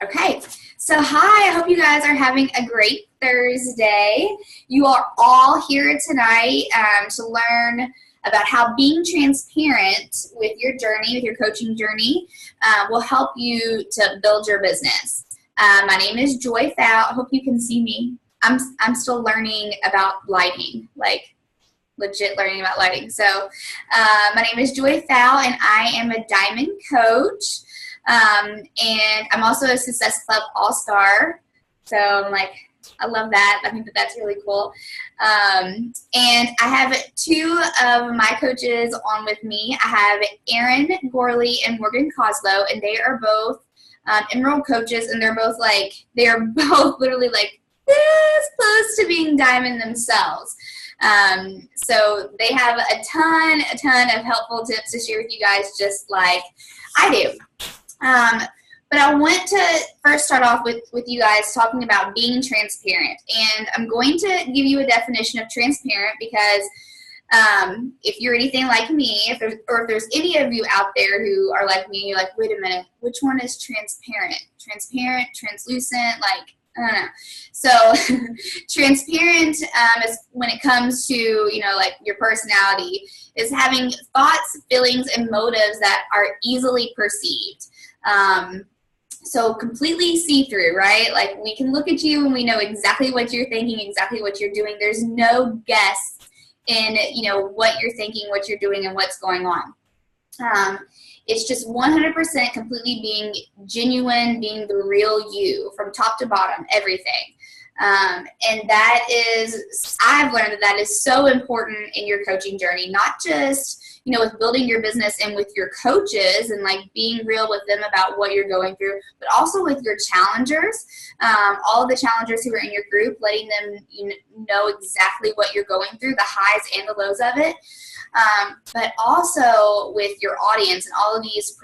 Okay, so hi, I hope you guys are having a great Thursday. You are all here tonight to learn about how being transparent with your journey, with your coaching journey, will help you to build your business. My name is Joy Fow. I hope you can see me. I'm still learning about lighting, like legit learning about lighting. So my name is Joy Fow, and I am a diamond coach. And I'm also a Success Club All-Star. So I'm like, I love that. I think that that's really cool. And I have two of my coaches on with me. I have Erin Gorley and Morgan Coslow, and they are both Emerald coaches, and they're both literally like this close to being diamond themselves. So they have a ton of helpful tips to share with you guys, just like I do. But I want to first start off with you guys talking about being transparent. And I'm going to give you a definition of transparent because if you're anything like me, if there's any of you out there who are like me, you're like, wait a minute, which one is transparent? Transparent, translucent, like, I don't know. So transparent is when it comes to, like your personality, is having thoughts, feelings, and motives that are easily perceived. So completely see-through, right? Like we can look at you and we know exactly what you're thinking, exactly what you're doing. There's no guess in, what you're thinking, what you're doing, and what's going on. It's just 100% completely being genuine, being the real you from top to bottom, everything. And that is, I've learned that is so important in your coaching journey, not just, with building your business and with your coaches and like being real with them about what you're going through, but also with your challengers, all of the challengers who are in your group, letting them know exactly what you're going through, the highs and the lows of it. But also with your audience and all of these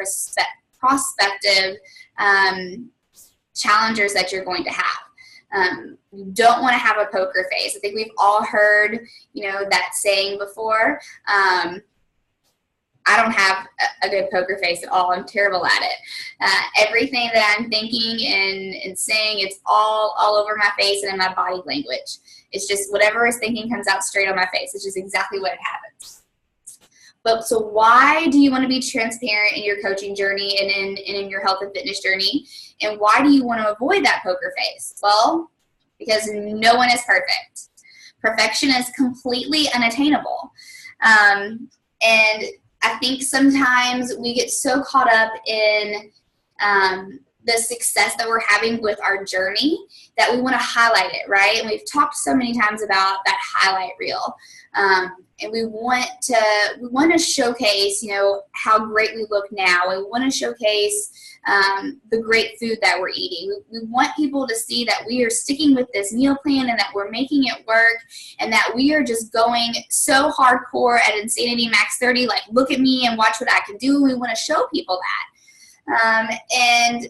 prospective challengers that you're going to have. You don't want to have a poker face. I think we've all heard, that saying before. I don't have a good poker face at all. I'm terrible at it. Everything that I'm thinking and saying, it's all over my face and in my body language. It's just whatever is thinking comes out straight on my face. It's just exactly what happens. But so why do you want to be transparent in your coaching journey and in your health and fitness journey? And why do you want to avoid that poker face? Well, because no one is perfect. Perfection is completely unattainable. And I think sometimes we get so caught up in the success that we're having with our journey that we want to highlight it, right? And we've talked so many times about that highlight reel. And we want to showcase, how great we look now. We want to showcase the great food that we're eating. We want people to see that we are sticking with this meal plan and that we're making it work and that we are just going so hardcore at Insanity Max 30, like look at me and watch what I can do. We want to show people that. And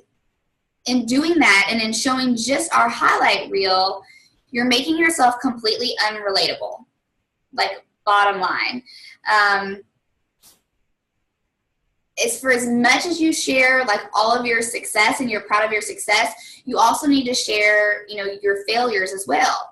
in doing that and in showing just our highlight reel, you're making yourself completely unrelatable, like bottom line. Is for as much as you share like all of your success and you're proud of your success, you also need to share, your failures as well.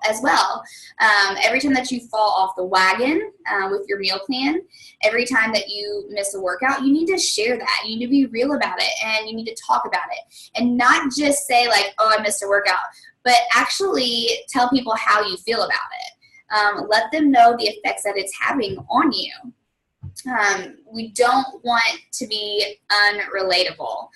Every time that you fall off the wagon with your meal plan, every time that you miss a workout, you need to share that. You need to be real about it and you need to talk about it and not just say like, oh, I missed a workout, but actually tell people how you feel about it. Let them know the effects that it's having on you. We don't want to be unrelatable,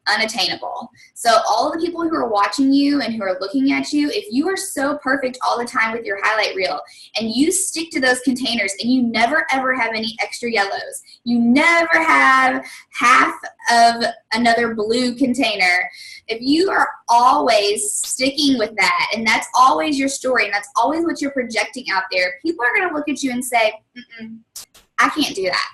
unattainable. So all of the people who are watching you and who are looking at you, if you are so perfect all the time with your highlight reel and you stick to those containers and you never ever have any extra yellows, you never have half of another blue container, if you are always sticking with that and that's always your story and that's always what you're projecting out there, people are going to look at you and say, I can't do that.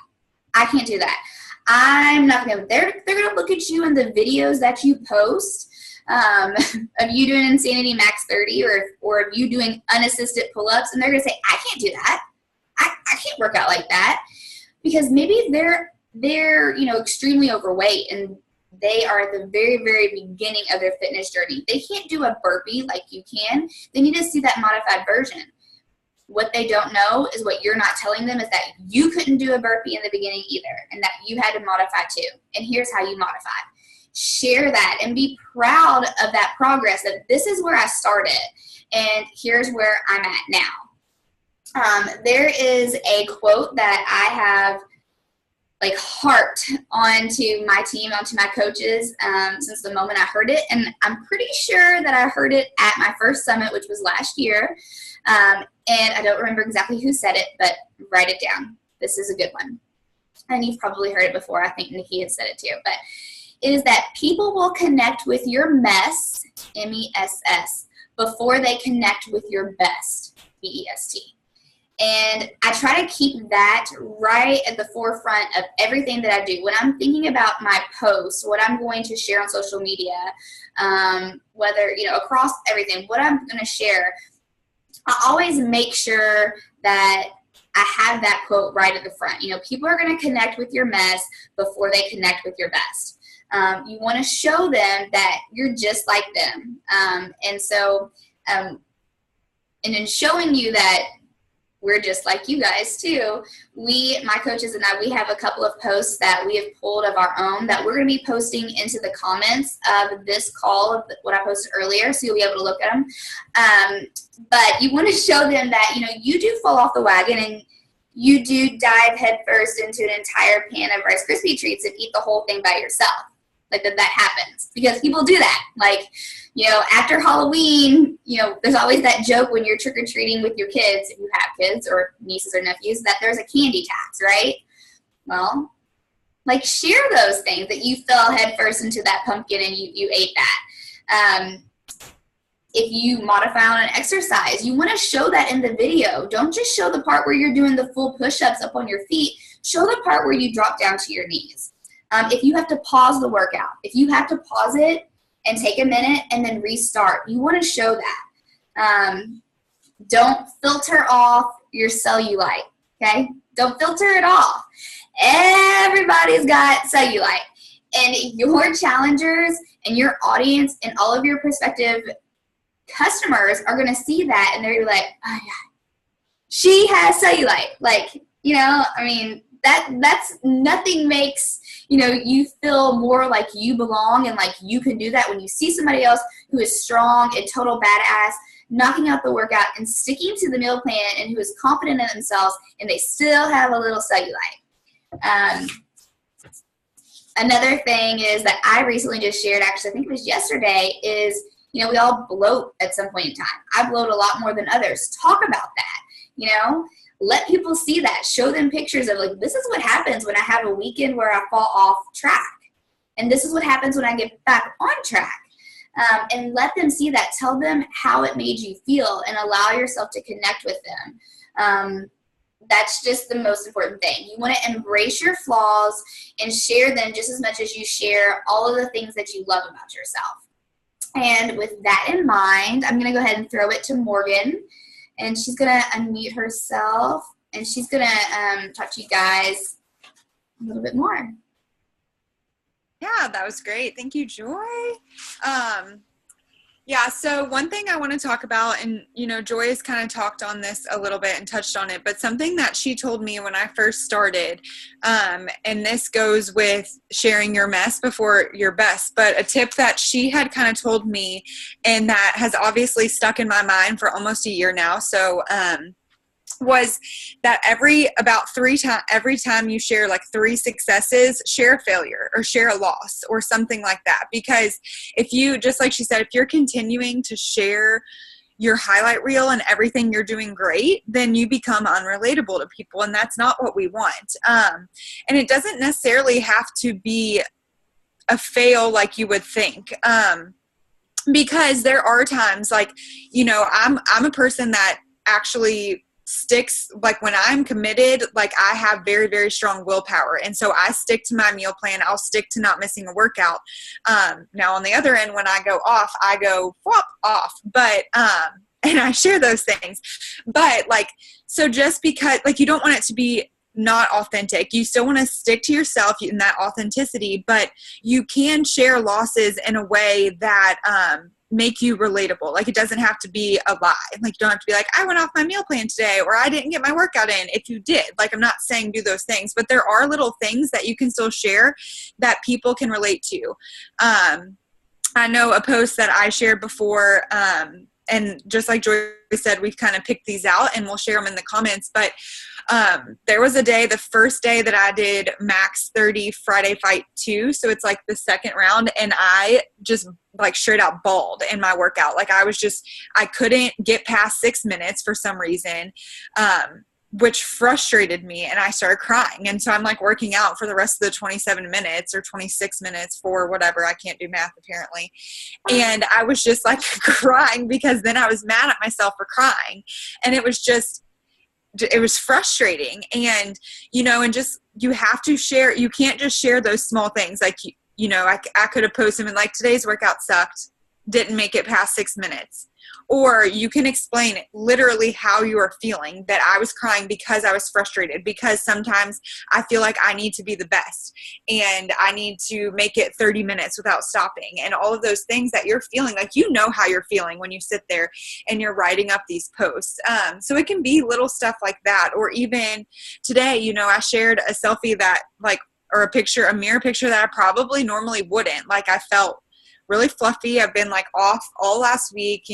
I can't do that. I'm not going to, they're going to look at you in the videos that you post of you doing Insanity Max 30 or of you doing unassisted pull-ups, and they're going to say, I can't do that. I can't work out like that. Because maybe they're extremely overweight and they are at the very, very beginning of their fitness journey. They can't do a burpee like you can. They need to see that modified version. What they don't know is what you're not telling them is that you couldn't do a burpee in the beginning either, and that you had to modify too. And here's how you modify. Share that and be proud of that progress, that this is where I started and here's where I'm at now. There is a quote that I have like harped onto my team, onto my coaches since the moment I heard it. And I'm pretty sure that I heard it at my first summit, which was last year. And I don't remember exactly who said it, but write it down. This is a good one. And you've probably heard it before. I think Nikki had said it too. But it is that people will connect with your mess, M-E-S-S, before they connect with your best, B-E-S-T. And I try to keep that right at the forefront of everything that I do. When I'm thinking about my posts, what I'm going to share on social media, whether, across everything, what I'm going to share, I always make sure that I have that quote right at the front. People are going to connect with your mess before they connect with your best. You want to show them that you're just like them. And in showing you that we're just like you guys too, my coaches and I, we have a couple of posts that we have pulled of our own that we're going to be posting into the comments of this call, of what I posted earlier, so you'll be able to look at them. But you want to show them that, you do fall off the wagon and you do dive headfirst into an entire pan of Rice Krispie treats and eat the whole thing by yourself. Like that happens because people do that. Like, after Halloween, there's always that joke when you're trick-or-treating with your kids, if you have kids or nieces or nephews, that there's a candy tax, right? Well, share those things that you fell headfirst into that pumpkin and you ate that. If you modify on an exercise, you want to show that in the video. Don't just show the part where you're doing the full push-ups up on your feet. Show the part where you drop down to your knees. If you have to pause the workout, if you have to pause it and take a minute and then restart, you want to show that. Don't filter off your cellulite, okay? Don't filter it off. Everybody's got cellulite. And your challengers and your audience and all of your prospective customers are going to see that and they're like, oh yeah, she has cellulite. That's nothing makes you feel more like you belong and like you can do that when you see somebody else who is strong and total badass, knocking out the workout and sticking to the meal plan and who is confident in themselves and they still have a little cellulite. Another thing is that I recently just shared, actually I think it was yesterday, is we all bloat at some point in time. I bloat a lot more than others. Talk about that, Let people see that. Show them pictures of this is what happens when I have a weekend where I fall off track. And this is what happens when I get back on track. And let them see that. Tell them how it made you feel and allow yourself to connect with them. That's just the most important thing. You want to embrace your flaws and share them just as much as you share all of the things that you love about yourself. And with that in mind, I'm going to go ahead and throw it to Morgan. And she's going to unmute herself, and she's going to talk to you guys a little bit more. Yeah, that was great. Thank you, Joy. So one thing I want to talk about, and, Joy has kind of talked on this a little bit and touched on it, but something that she told me when I first started, and this goes with sharing your mess before your best, but a tip that she had kind of told me and that has obviously stuck in my mind for almost a year now. So, was that every time you share 3 successes, share a failure or share a loss or something like that. Because if you, just like she said, if you're continuing to share your highlight reel and everything you're doing great, then you become unrelatable to people. And that's not what we want. And it doesn't necessarily have to be a fail like you would think. Because there are times I'm a person that actually sticks, when I'm committed, I have very, very strong willpower. And so I stick to my meal plan. I'll stick to not missing a workout. Now on the other end, when I go off, I go flop off, but, and I share those things, but so just because you don't want it to be not authentic. You still want to stick to yourself in that authenticity, but you can share losses in a way that make you relatable. Like, it doesn't have to be a lie. Like, you don't have to be like, I went off my meal plan today, or I didn't get my workout in. If you did, like, I'm not saying do those things, but there are little things that you can still share that people can relate to. I know a post that I shared before, and just like Joy said, we've kind of picked these out and we'll share them in the comments. But there was a day, the first day that I did Max 30 Friday Fight 2. So it's like the second round. And I just like straight out bawled in my workout. Like, I couldn't get past 6 minutes for some reason, which frustrated me, and I started crying. And so I'm like working out for the rest of the 27 minutes or 26 minutes for whatever. I can't do math apparently. And I was just like crying because then I was mad at myself for crying. And it was frustrating. And, and just, you have to share, you can't just share those small things. Like, I could have posted and like, today's workout sucked, didn't make it past 6 minutes. Or you can explain literally how you are feeling, that I was crying because I was frustrated, because sometimes I feel like I need to be the best and I need to make it 30 minutes without stopping, and all of those things that you're feeling. Like, how you're feeling when you sit there and you're writing up these posts. So it can be little stuff like that. Or even today, I shared a selfie that or a mirror picture that I probably normally wouldn't. Like, I felt really fluffy. I've been like off all last week,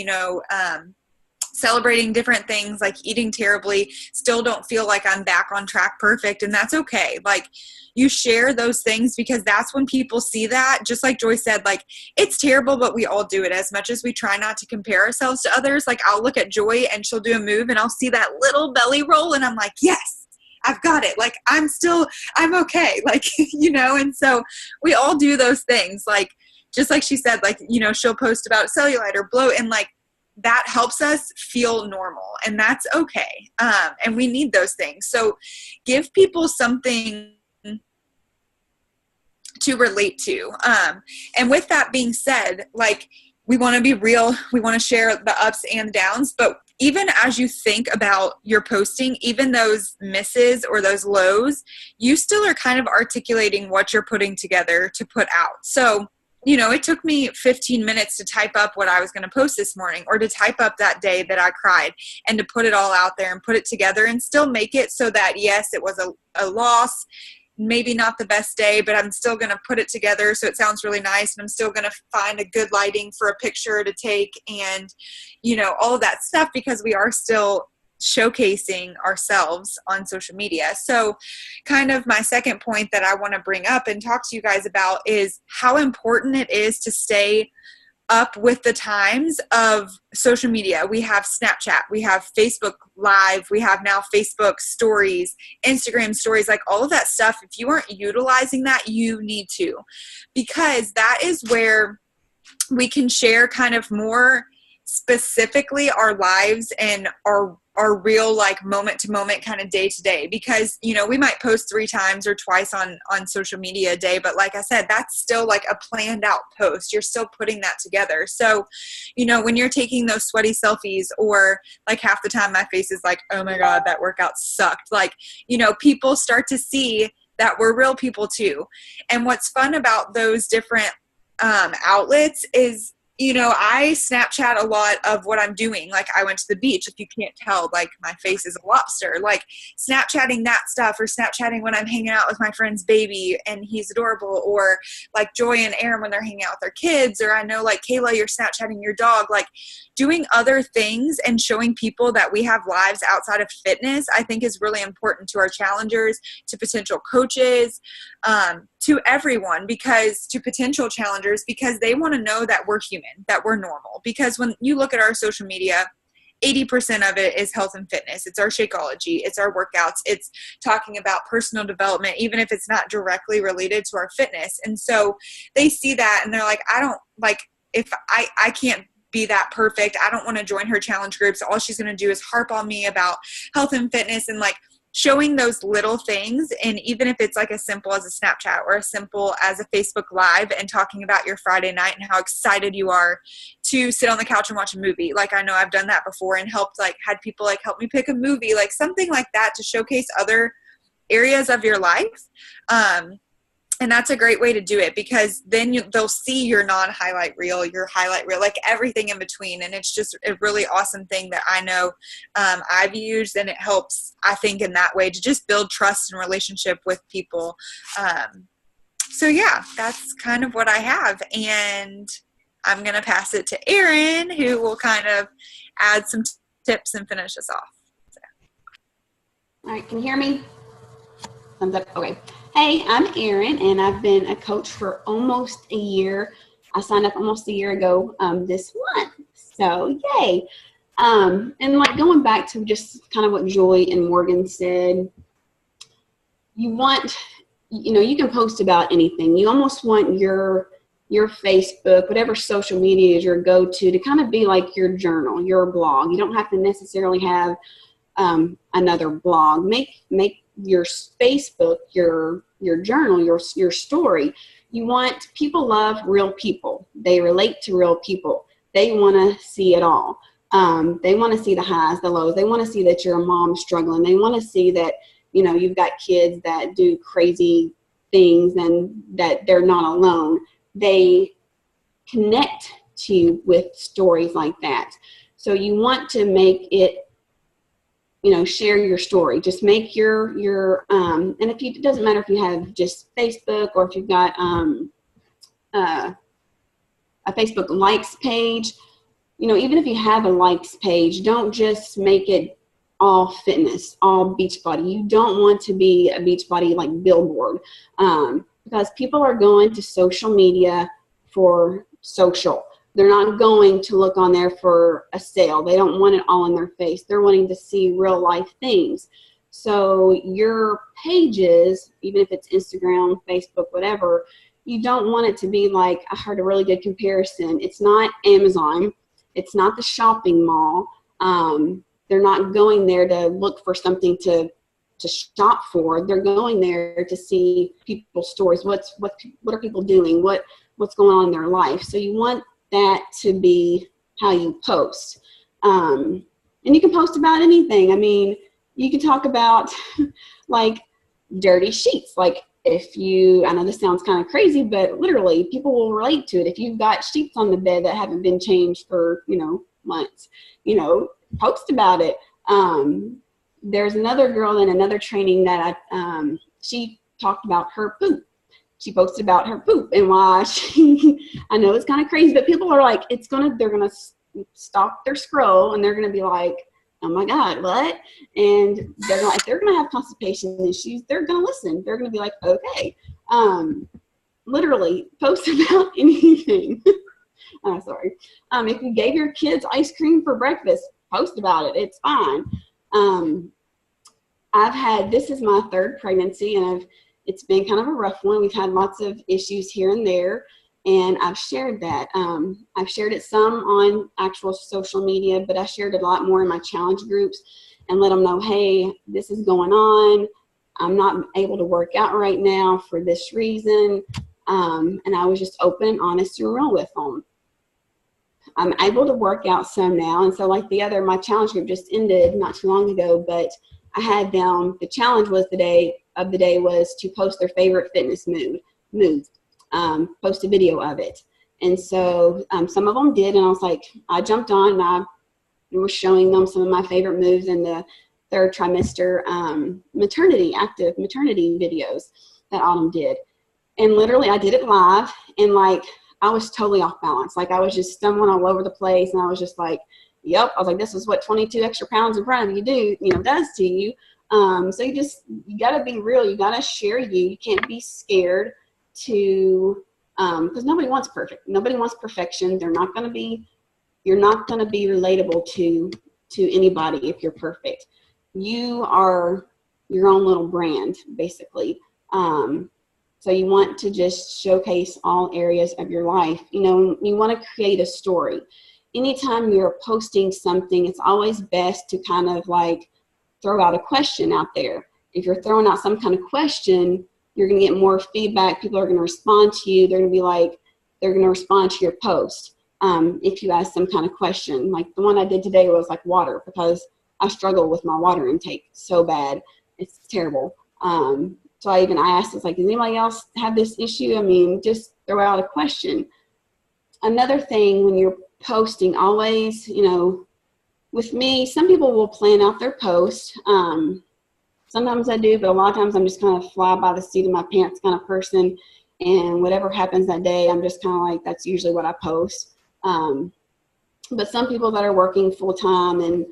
celebrating different things, like eating terribly, still don't feel like I'm back on track perfect. And that's okay. Like, you share those things because that's when people see that. Just like Joy said, like, it's terrible, but we all do it. As much as we try not to compare ourselves to others, like, I'll look at Joy and she'll do a move and I'll see that little belly roll and I'm like, yes, I've got it. Like, I'm okay. Like, and so we all do those things. Like, just like she said, like, she'll post about cellulite or bloat, and like, that helps us feel normal, and that's okay. And we need those things. So give people something to relate to. And with that being said, like, we want to be real. We want to share the ups and downs, but even as you think about your posting, even those misses or those lows, you still are kind of articulating what you're putting together to put out. So, it took me 15 minutes to type up what I was going to post this morning, or to type up that day that I cried, and to put it all out there and put it together and still make it so that, yes, it was a loss, maybe not the best day, but I'm still going to put it together so it sounds really nice, and I'm still going to find a good lighting for a picture to take, and, all of that stuff, because we are still showcasing ourselves on social media. So kind of my second point that I want to bring up and talk to you guys about is how important it is to stay up with the times of social media. We have Snapchat, we have Facebook Live, we have now Facebook stories, Instagram stories, like all of that stuff. If you aren't utilizing that, you need to, because that is where we can share kind of more specifically our lives and our real, like, moment to moment, kind of day to day, because we might post 3 times or twice on social media a day, but like I said, that's still like a planned out post. You're still putting that together. So when you're taking those sweaty selfies, or like half the time my face is like, oh my god, that workout sucked, like, people start to see that we're real people too. And what's fun about those different outlets is, I Snapchat a lot of what I'm doing. Like, I went to the beach. If you can't tell, like, my face is a lobster. Like, Snapchatting that stuff, or Snapchatting when I'm hanging out with my friend's baby and he's adorable, or like Joy and Aaron when they're hanging out with their kids, or I know, like, Kayla, you're Snapchatting your dog. Like, doing other things and showing people that we have lives outside of fitness, I think is really important to our challengers, to potential coaches, to everyone, to potential challengers, because they want to know that we're human, that we're normal. Because when you look at our social media, 80% of it is health and fitness. It's our Shakeology. It's our workouts. It's talking about personal development, even if it's not directly related to our fitness. And so they see that and they're like, if I can't be that perfect, I don't want to join her challenge groups. All she's going to do is harp on me about health and fitness, and like, showing those little things. And even if it's like as simple as a Snapchat, or as simple as a Facebook Live, and talking about your Friday night and how excited you are to sit on the couch and watch a movie. Like, I know I've done that before and had people like help me pick a movie, like something like that, to showcase other areas of your life. And that's a great way to do it, because then they'll see your non-highlight reel, your highlight reel, like everything in between. And it's just a really awesome thing that I know I've used, and it helps, I think, in that way to just build trust and relationship with people. So yeah, that's kind of what I have. And I'm going to pass it to Erin, who will kind of add some tips and finish us off. So. All right, can you hear me? Thumbs up. Okay. Hey, I'm Erin, and I've been a coach for almost a year. I signed up almost a year ago this month. So yay. And like going back to just kind of what Joy and Morgan said, you want, you can post about anything. You almost want your Facebook, whatever social media is your go-to, to kind of be like your journal, your blog. You don't have to necessarily have another blog. Make your Facebook, your journal, your story. You want, people love real people. They relate to real people. They want to see it all. They want to see the highs, the lows. They want to see that you're a mom struggling. They want to see that, you've got kids that do crazy things and that they're not alone. They connect to you with stories like that. So you want to make it, share your story. Just make your and it doesn't matter if you have just Facebook or if you've got a Facebook likes page. Even if you have a likes page, don't just make it all fitness, all Beachbody. You don't want to be a Beachbody like billboard, because people are going to social media for social. They're not going to look on there for a sale. They don't want it all in their face. They're wanting to see real life things. So your pages, even if it's Instagram, Facebook, whatever, you don't want it to be like, I heard a really good comparison. It's not Amazon. It's not the shopping mall. They're not going there to look for something to shop for. They're going there to see people's stories. What are people doing? What's going on in their life? So you want that to be how you post. And you can post about anything. I mean, you can talk about like dirty sheets. Like I know this sounds kind of crazy, but literally people will relate to it. If you've got sheets on the bed that haven't been changed for, months, post about it. There's another girl in another training that she talked about her poop. She posted about her poop and why I know it's kind of crazy, but people are like, they're going to stop their scroll and they're going to be like, oh my God, what? And they're like, they're going to have constipation issues. They're going to listen. They're going to be like, okay. Literally post about anything. I'm sorry. If you gave your kids ice cream for breakfast, post about it. It's fine. This is my third pregnancy, and it's been kind of a rough one. We've had lots of issues here and there, and I've shared that. I've shared it some on actual social media, but I shared it a lot more in my challenge groups and let them know, hey, this is going on. I'm not able to work out right now for this reason. And I was just open, honest, and real with them. I'm able to work out some now. And so like my challenge group just ended not too long ago, but I had them, the challenge was the day was to post their favorite fitness move, post a video of it. And so some of them did, and I was like, I jumped on and I was showing them some of my favorite moves in the third trimester active maternity videos that Autumn did. And literally I did it live, and like I was totally off balance. Like I was just stumbling all over the place, and I was just like, yep. I was like, this is what 22 extra pounds in front of you does to you. So you got to be real. You got to share you. You can't be scared to, because nobody wants perfect. Nobody wants perfection. You're not going to be relatable to anybody if you're perfect. You are your own little brand, basically. So you want to just showcase all areas of your life. You want to create a story. Anytime you're posting something, it's always best to kind of like throw out a question out there. If you're throwing out some kind of question, you're going to get more feedback. People are going to respond to you. They're going to respond to your post. If you ask some kind of question, like the one I did today was like water, because I struggle with my water intake so bad. It's terrible. So I asked, it's like, does anybody else have this issue? I mean, just throw out a question. Another thing when you're posting, always, with me, some people will plan out their post. Sometimes I do, but a lot of times I'm just kind of fly by the seat of my pants kind of person. And whatever happens that day, I'm just kind of like, that's usually what I post. But some people that are working full time and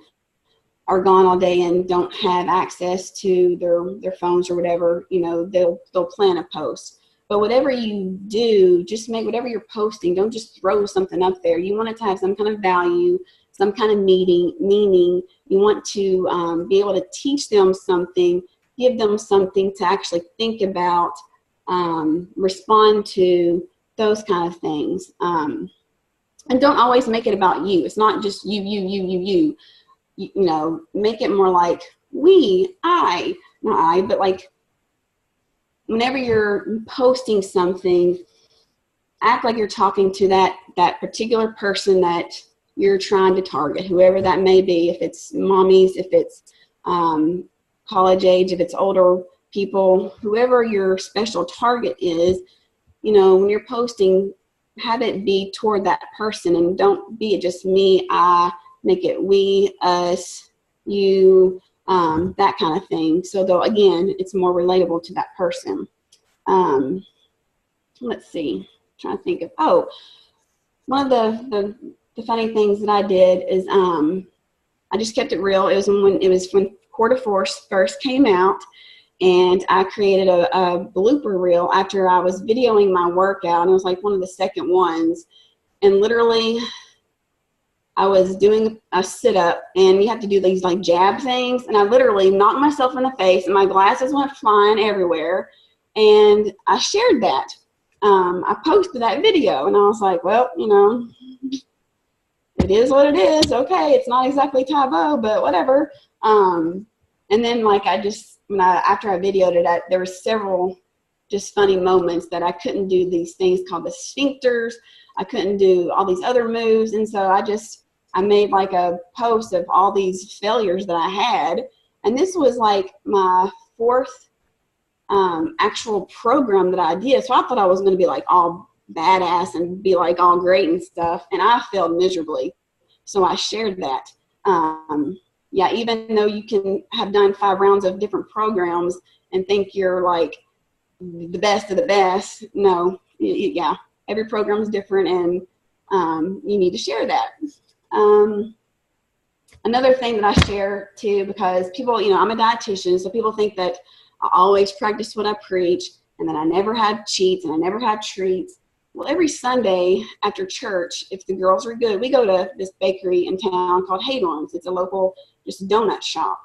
are gone all day and don't have access to their phones or whatever, they'll plan a post. But whatever you do, just make whatever you're posting, don't just throw something up there. You want it to have some kind of value, some kind of meaning. You want to be able to teach them something, give them something to actually think about, respond to, those kind of things. And don't always make it about you. It's not just you. Make it more like but like whenever you're posting something, act like you're talking to that particular person that you're trying to target, whoever that may be, if it's mommies, if it's college age, if it's older people, whoever your special target is, when you're posting, have it be toward that person and don't be just me, I, make it we, us, you, that kind of thing. So though, again, it's more relatable to that person. Let's see, I'm trying to think of, one of the funny things that I did is I just kept it real. It was when Core de Force first came out, and I created a blooper reel after I was videoing my workout, and it was like one of the second ones, and literally I was doing a sit-up, and you have to do these like jab things, and I literally knocked myself in the face, and my glasses went flying everywhere, and I shared that. I posted that video, and I was like, well, it is what it is. Okay, it's not exactly Tae Bo, but whatever. And then after I videoed it, there were several just funny moments that I couldn't do these things called the sphincters. I couldn't do all these other moves, and so I made like a post of all these failures that I had, and this was like my fourth actual program that I did. So I thought I was going to be like all badass and be like all great and stuff, and I failed miserably. So I shared that. Even though you can have done 5 rounds of different programs and think you're like the best of the best, no, every program is different, and you need to share that. Another thing that I share too, because people, I'm a dietitian, so people think that I always practice what I preach and that I never had cheats and I never had treats. Well, every Sunday after church, if the girls are good, we go to this bakery in town called Haydorn's. It's a local just donut shop,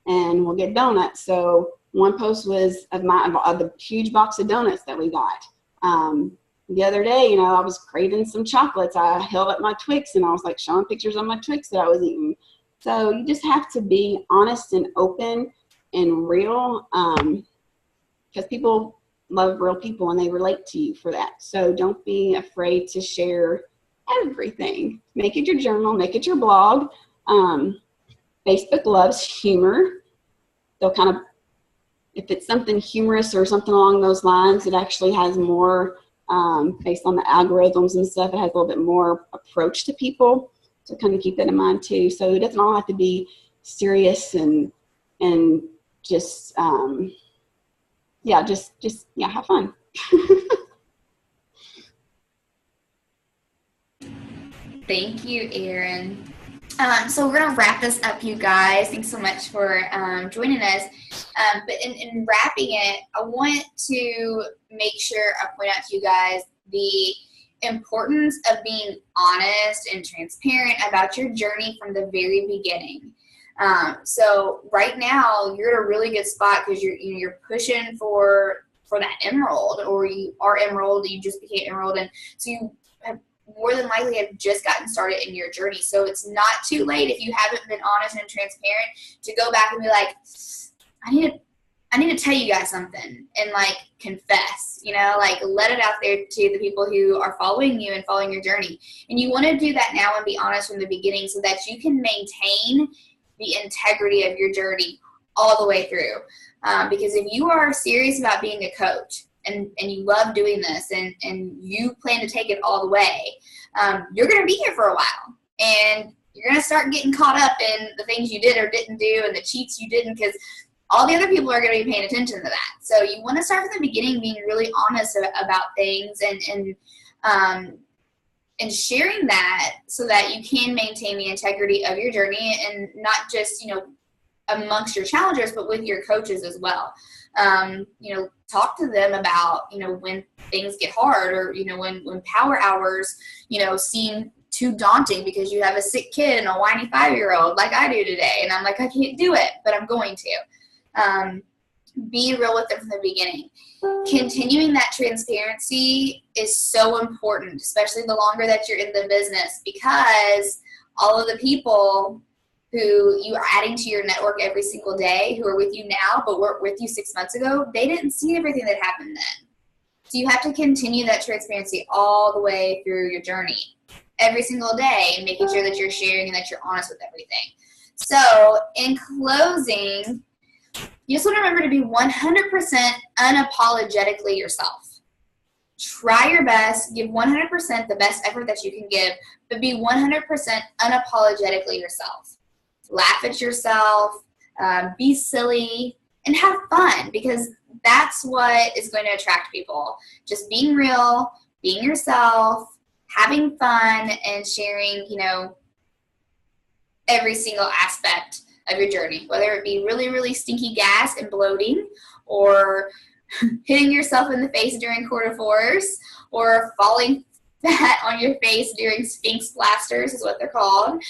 and we'll get donuts. So one post was of the huge box of donuts that we got. The other day, I was craving some chocolates. I held up my Twix, and I was like showing pictures of my Twix that I was eating. So you just have to be honest and open and real, because people love real people and they relate to you for that. So don't be afraid to share everything. Make it your journal, make it your blog. Facebook loves humor. They'll kind of, if it's something humorous or something along those lines, it actually has more, based on the algorithms and stuff, it has a little bit more approach to people. So kind of keep that in mind too. So it doesn't all have to be serious and just, have fun. Thank you, Erin. So we're gonna wrap this up, you guys. Thanks so much for joining us. But in wrapping it, I want to make sure I point out to you guys the importance of being honest and transparent about your journey from the very beginning. So right now you're at a really good spot because you're pushing for that enrolled, or you are enrolled, you just became enrolled, and so you have more than likely have just gotten started in your journey. So it's not too late if you haven't been honest and transparent to go back and be like, I need to tell you guys something, and like confess, like let it out there to the people who are following you and following your journey. And you want to do that now and be honest from the beginning so that you can maintain the integrity of your journey all the way through. Because if you are serious about being a coach and you love doing this and you plan to take it all the way, you're going to be here for a while. And you're going to start getting caught up in the things you did or didn't do and the cheats you didn't, because all the other people are going to be paying attention to that. So you want to start from the beginning being really honest about things and sharing that so that you can maintain the integrity of your journey, and not just, amongst your challengers, but with your coaches as well. Talk to them about, when things get hard, or, when power hours, seem too daunting because you have a sick kid and a whiny 5-year-old like I do today. And I'm like, I can't do it, but I'm going to. Be real with them from the beginning. Continuing that transparency is so important, especially the longer that you're in the business, because all of the people who you are adding to your network every single day, who are with you now but were with you 6 months ago, they didn't see everything that happened then. So you have to continue that transparency all the way through your journey, every single day, and making sure that you're sharing and that you're honest with everything. So in closing, you just want to remember to be 100% unapologetically yourself. Try your best, give 100% the best effort that you can give, but be 100% unapologetically yourself. Laugh at yourself, be silly, and have fun, because that's what is going to attract people. Just being real, being yourself, having fun, and sharing, every single aspect of your journey, whether it be really, really stinky gas and bloating, or hitting yourself in the face during quarter fours, or falling fat on your face during Sphinx blasters is what they're called,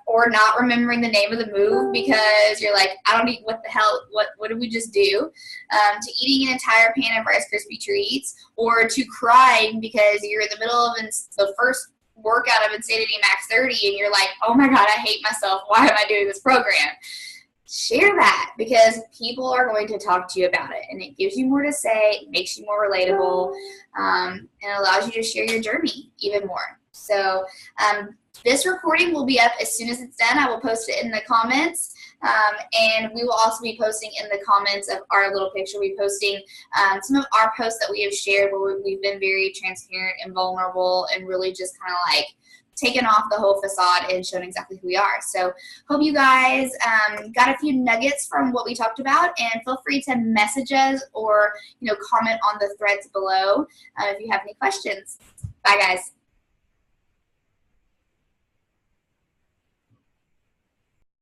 or not remembering the name of the move because you're like, I don't eat, what the hell, what did we just do, to eating an entire pan of Rice Krispie treats, or to crying because you're in the middle of the first workout of Insanity Max 30 and you're like, oh my God, I hate myself. Why am I doing this program? Share that, because people are going to talk to you about it, and it gives you more to say, it makes you more relatable, and allows you to share your journey even more. So this recording will be up as soon as it's done. I will post it in the comments, and we will also be posting in the comments of our little picture. We'll be posting some of our posts that we have shared where we've been very transparent and vulnerable and really just kind of like taken off the whole facade and shown exactly who we are. So hope you guys got a few nuggets from what we talked about, and feel free to message us or comment on the threads below if you have any questions. Bye guys.